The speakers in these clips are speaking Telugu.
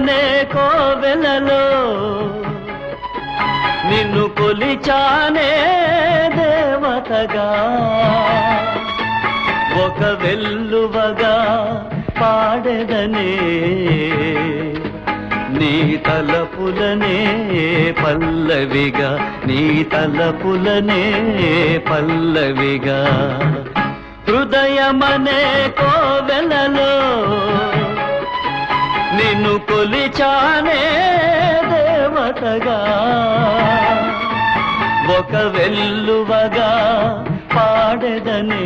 హృదయమనే కోవెలలో నిన్ను కొలిచానే దేవతగా, ఒక వెల్లువగా పాడెదనే నీ తలపులనే పల్లవిగా, నీ తలపులనే పల్లవిగా. హృదయమనే కోవెలలో నిన్ను కొలిచానే దేవతగా, ఒక వెల్లువగా పాడెదనే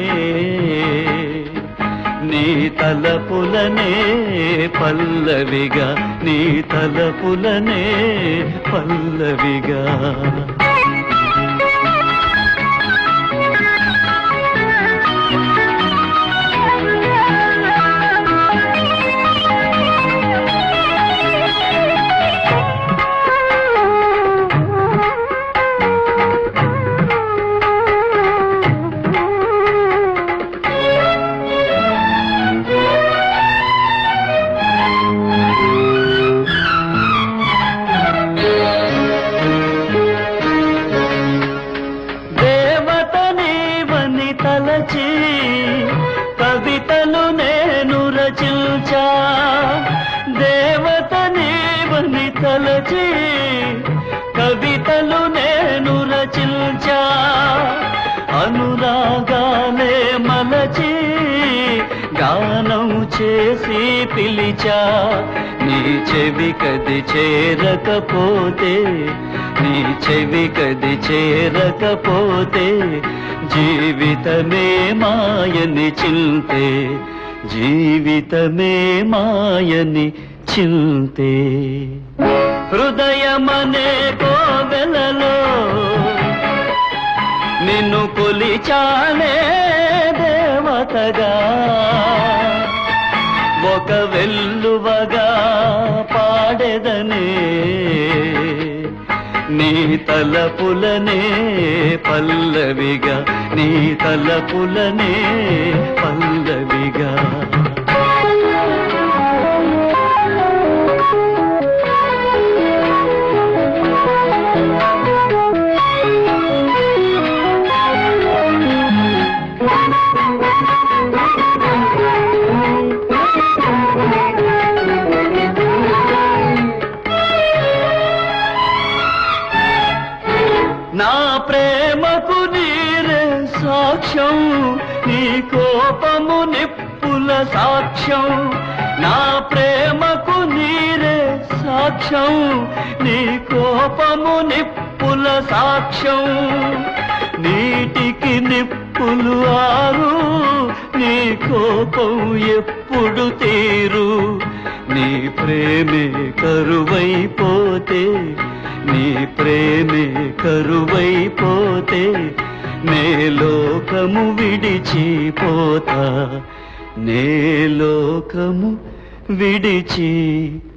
నీ తలపులనే పల్లవిగా, నీ తలపులనే పల్లవిగా. కవితలు నేను రచించా, దేవత నీవని తలచి కవితలు నేను రచించా. అనురాగాలే మలచి గానం చేసి పిలిచా, నీ చెవి కది చేరకపోతే, నీ చెవి కది చేరకపోతే జీవితమే మాయని చింతే, జీవితమే మాయని చింతే. హృదయమనే కోవెలలో నిన్ను కొలిచానే దేవతగా, ఒక వెల్లువగా పాడెదనే నీ తలపులనే పల్లవిగా, నీ తలపులనే పల్లవిగా. నా ప్రేమకు నీరే సాక్ష్యం, నీ కోపము నిప్పుల సాక్ష్యం. నా ప్రేమకు నీరే సాక్ష్యం, నీ కోపము నిప్పుల సాక్ష్యం. నీటికి నిప్పులు ఆరు, నీ కోపం ఎప్పుడు తీరు. నీ ప్రేమే కరువైపోతే, నీ ప్రేమే కరువైపోతే నే లోకము విడిచిపోతా, నే లోకము విడిచిపోతా.